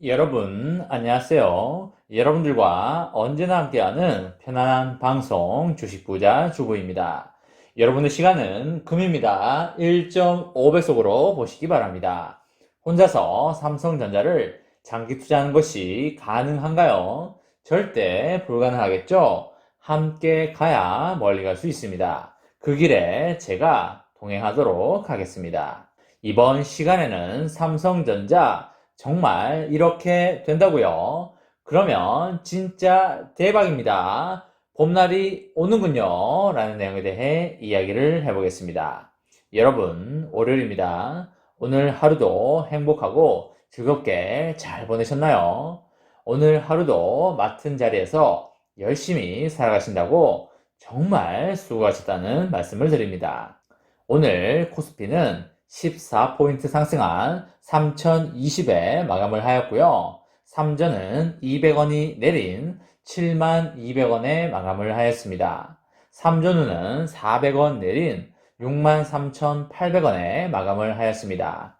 여러분, 안녕하세요. 여러분들과 언제나 함께하는 편안한 방송 주식부자 주부입니다. 여러분의 시간은 금입니다. 1.5배속으로 보시기 바랍니다. 혼자서 삼성전자를 장기 투자하는 것이 가능한가요? 절대 불가능하겠죠? 함께 가야 멀리 갈 수 있습니다. 그 길에 제가 동행하도록 하겠습니다. 이번 시간에는 삼성전자 정말 이렇게 된다고요? 그러면 진짜 대박입니다. 봄날이 오는군요. 라는 내용에 대해 이야기를 해보겠습니다. 여러분, 월요일입니다. 오늘 하루도 행복하고 즐겁게 잘 보내셨나요? 오늘 하루도 맡은 자리에서 열심히 살아가신다고 정말 수고하셨다는 말씀을 드립니다. 오늘 코스피는 14포인트 상승한 3020에 마감을 하였고요. 삼전은 200원이 내린 7200원에 마감을 하였습니다. 삼전후는 400원 내린 63,800원에 마감을 하였습니다.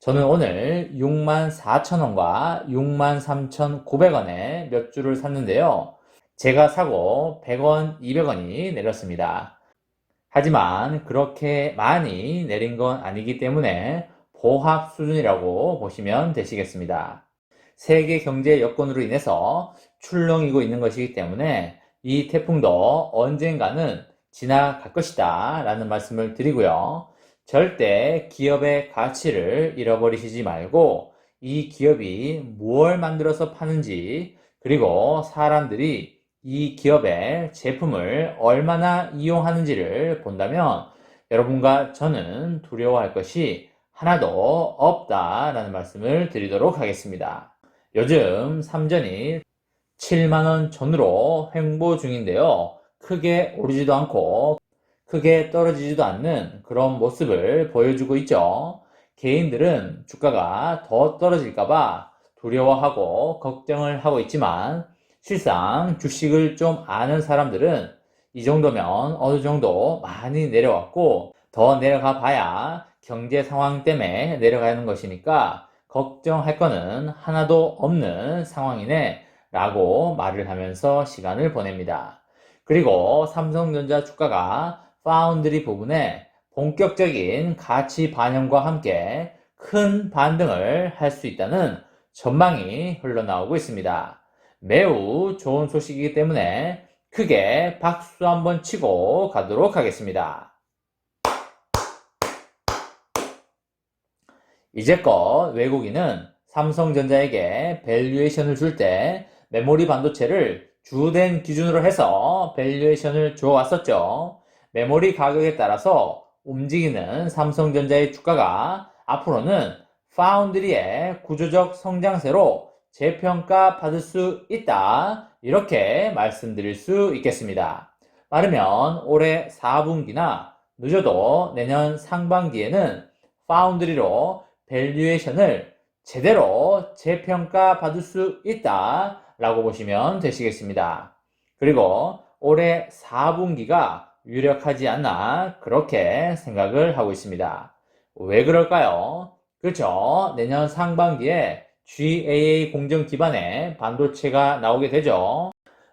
저는 오늘 64,000원과 63,900원에 몇 주를 샀는데요. 제가 사고 100원, 200원이 내렸습니다. 하지만 그렇게 많이 내린 건 아니기 때문에 보합 수준이라고 보시면 되시겠습니다. 세계 경제 여건으로 인해서 출렁이고 있는 것이기 때문에 이 태풍도 언젠가는 지나갈 것이다 라는 말씀을 드리고요. 절대 기업의 가치를 잃어버리시지 말고 이 기업이 무엇을 만들어서 파는지, 그리고 사람들이 이 기업의 제품을 얼마나 이용하는지를 본다면 여러분과 저는 두려워할 것이 하나도 없다라는 말씀을 드리도록 하겠습니다. 요즘 삼전이 7만원 전후로 횡보 중인데요. 크게 오르지도 않고 크게 떨어지지도 않는 그런 모습을 보여주고 있죠. 개인들은 주가가 더 떨어질까봐 두려워하고 걱정을 하고 있지만 실상 주식을 좀 아는 사람들은 이 정도면 어느 정도 많이 내려왔고 더 내려가 봐야 경제 상황 때문에 내려가는 것이니까 걱정할 거는 하나도 없는 상황이네 라고 말을 하면서 시간을 보냅니다. 그리고 삼성전자 주가가 파운드리 부분에 본격적인 가치 반영과 함께 큰 반등을 할 수 있다는 전망이 흘러나오고 있습니다. 매우 좋은 소식이기 때문에 크게 박수 한번 치고 가도록 하겠습니다. 이제껏 외국인은 삼성전자에게 밸류에이션을 줄 때 메모리 반도체를 주된 기준으로 해서 밸류에이션을 주어왔었죠. 메모리 가격에 따라서 움직이는 삼성전자의 주가가 앞으로는 파운드리의 구조적 성장세로 재평가 받을 수 있다, 이렇게 말씀드릴 수 있겠습니다. 빠르면 올해 4분기나 늦어도 내년 상반기에는 파운드리로 밸류에이션을 제대로 재평가 받을 수 있다 라고 보시면 되시겠습니다. 그리고 올해 4분기가 유력하지 않나 그렇게 생각을 하고 있습니다. 왜 그럴까요? 그렇죠. 내년 상반기에 GAA 공정 기반의 반도체가 나오게 되죠.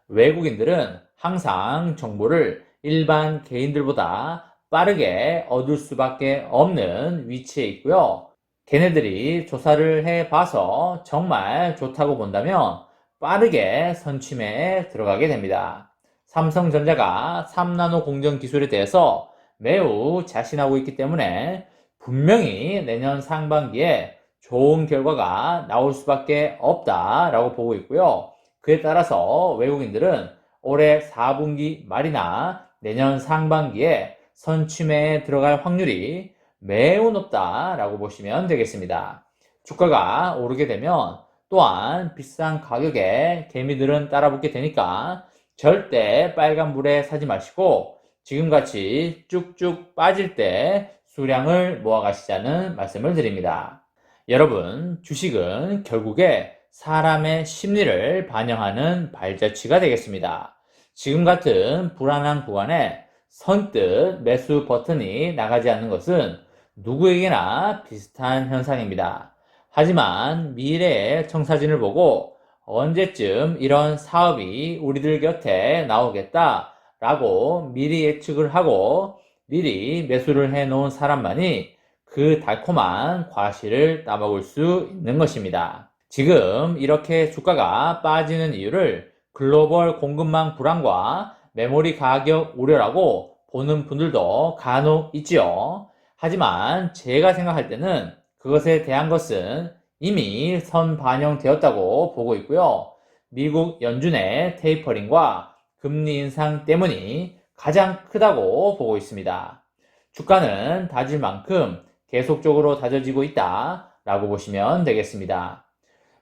외국인들은 항상 정보를 일반 개인들보다 빠르게 얻을 수밖에 없는 위치에 있고요. 걔네들이 조사를 해봐서 정말 좋다고 본다면 빠르게 선취매에 들어가게 됩니다. 삼성전자가 3나노 공정 기술에 대해서 매우 자신하고 있기 때문에 분명히 내년 상반기에 좋은 결과가 나올 수밖에 없다라고 보고 있고요. 그에 따라서 외국인들은 올해 4분기 말이나 내년 상반기에 선취매에 들어갈 확률이 매우 높다라고 보시면 되겠습니다. 주가가 오르게 되면 또한 비싼 가격에 개미들은 따라붙게 되니까 절대 빨간불에 사지 마시고 지금같이 쭉쭉 빠질 때 수량을 모아 가시자는 말씀을 드립니다. 여러분, 주식은 결국에 사람의 심리를 반영하는 발자취가 되겠습니다. 지금 같은 불안한 구간에 선뜻 매수 버튼이 나가지 않는 것은 누구에게나 비슷한 현상입니다. 하지만 미래의 청사진을 보고 언제쯤 이런 사업이 우리들 곁에 나오겠다라고 미리 예측을 하고 미리 매수를 해 놓은 사람만이 그 달콤한 과실을 따먹을 수 있는 것입니다. 지금 이렇게 주가가 빠지는 이유를 글로벌 공급망 불안과 메모리 가격 우려라고 보는 분들도 간혹 있지요. 하지만 제가 생각할 때는 그것에 대한 것은 이미 선반영되었다고 보고 있고요. 미국 연준의 테이퍼링과 금리 인상 때문이 가장 크다고 보고 있습니다. 주가는 다질 만큼 계속적으로 다져지고 있다라고 보시면 되겠습니다.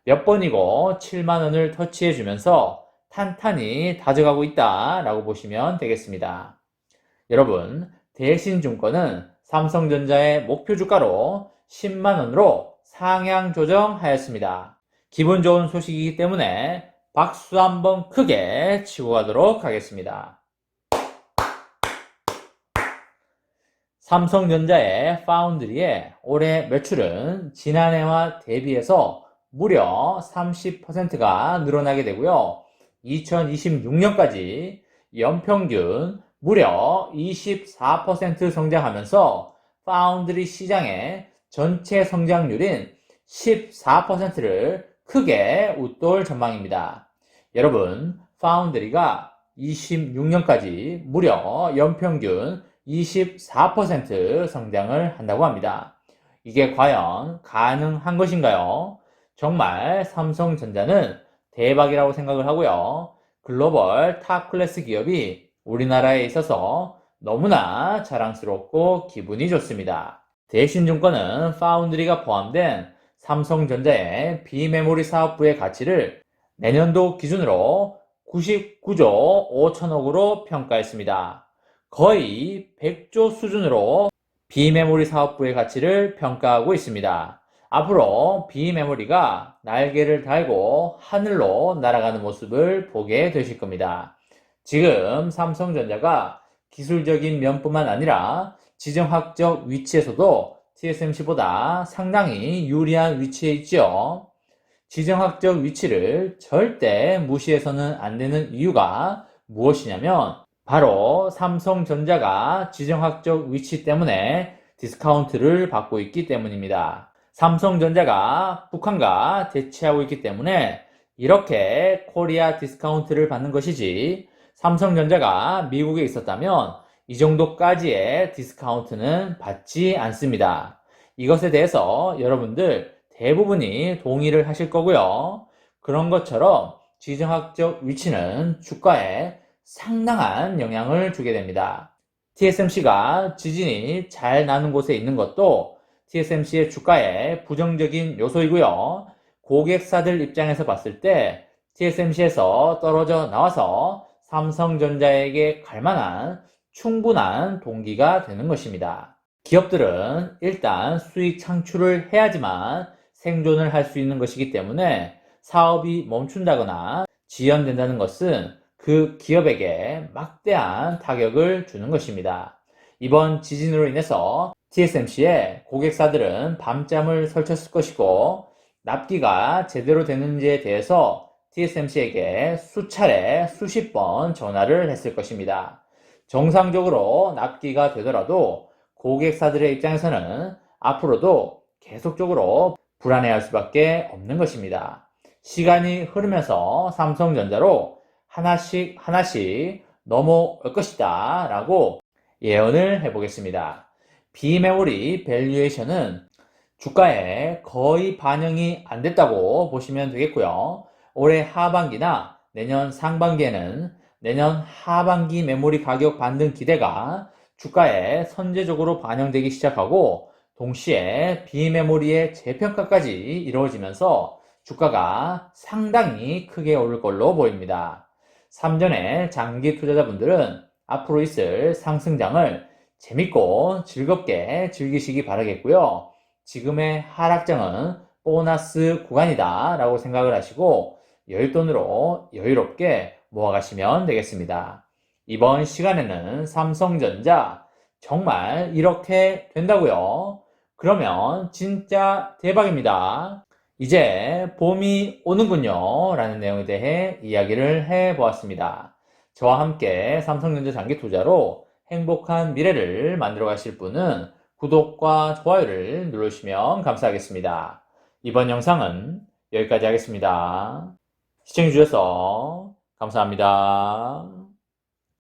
몇 번이고 7만원을 터치해주면서 탄탄히 다져가고 있다라고 보시면 되겠습니다. 여러분, 대신증권은 삼성전자의 목표 주가로 10만원으로 상향 조정하였습니다. 기분 좋은 소식이기 때문에 박수 한번 크게 치고 가도록 하겠습니다. 삼성전자의 파운드리의 올해 매출은 지난해와 대비해서 무려 30%가 늘어나게 되고요. 2026년까지 연평균 무려 24% 성장하면서 파운드리 시장의 전체 성장률인 14%를 크게 웃돌 전망입니다. 여러분, 파운드리가 26년까지 무려 연평균 24% 성장을 한다고 합니다. 이게 과연 가능한 것인가요? 정말 삼성전자는 대박이라고 생각을 하고요. 글로벌 탑 클래스 기업이 우리나라에 있어서 너무나 자랑스럽고 기분이 좋습니다. 대신증권은 파운드리가 포함된 삼성전자의 비메모리 사업부의 가치를 내년도 기준으로 99조 5천억으로 평가했습니다. 거의 100조 수준으로 비메모리 사업부의 가치를 평가하고 있습니다. 앞으로 비메모리가 날개를 달고 하늘로 날아가는 모습을 보게 되실 겁니다. 지금 삼성전자가 기술적인 면뿐만 아니라 지정학적 위치에서도 TSMC보다 상당히 유리한 위치에 있죠. 지정학적 위치를 절대 무시해서는 안 되는 이유가 무엇이냐면 바로 삼성전자가 지정학적 위치 때문에 디스카운트를 받고 있기 때문입니다. 삼성전자가 북한과 대치하고 있기 때문에 이렇게 코리아 디스카운트를 받는 것이지 삼성전자가 미국에 있었다면 이 정도까지의 디스카운트는 받지 않습니다. 이것에 대해서 여러분들 대부분이 동의를 하실 거고요. 그런 것처럼 지정학적 위치는 주가에 상당한 영향을 주게 됩니다. TSMC가 지진이 잘 나는 곳에 있는 것도 TSMC의 주가에 부정적인 요소이고요. 고객사들 입장에서 봤을 때 TSMC에서 떨어져 나와서 삼성전자에게 갈 만한 충분한 동기가 되는 것입니다. 기업들은 일단 수익 창출을 해야지만 생존을 할 수 있는 것이기 때문에 사업이 멈춘다거나 지연된다는 것은 그 기업에게 막대한 타격을 주는 것입니다. 이번 지진으로 인해서 TSMC의 고객사들은 밤잠을 설쳤을 것이고 납기가 제대로 되는지에 대해서 TSMC에게 수차례 수십 번 전화를 했을 것입니다. 정상적으로 납기가 되더라도 고객사들의 입장에서는 앞으로도 계속적으로 불안해할 수밖에 없는 것입니다. 시간이 흐르면서 삼성전자로 하나씩 넘어올 것이다 라고 예언을 해보겠습니다. 비메모리 밸류에이션은 주가에 거의 반영이 안 됐다고 보시면 되겠고요. 올해 하반기나 내년 상반기에는 내년 하반기 메모리 가격 반등 기대가 주가에 선제적으로 반영되기 시작하고 동시에 비메모리의 재평가까지 이루어지면서 주가가 상당히 크게 오를 걸로 보입니다. 삼전의 장기 투자자분들은 앞으로 있을 상승장을 재밌고 즐겁게 즐기시기 바라겠고요. 지금의 하락장은 보너스 구간이다 라고 생각을 하시고 여윳돈으로 여유롭게 모아가시면 되겠습니다. 이번 시간에는 삼성전자 정말 이렇게 된다고요? 그러면 진짜 대박입니다. 이제 봄이 오는군요 라는 내용에 대해 이야기를 해보았습니다. 저와 함께 삼성전자 장기 투자로 행복한 미래를 만들어 가실 분은 구독과 좋아요를 눌러주시면 감사하겠습니다. 이번 영상은 여기까지 하겠습니다. 시청해주셔서 감사합니다.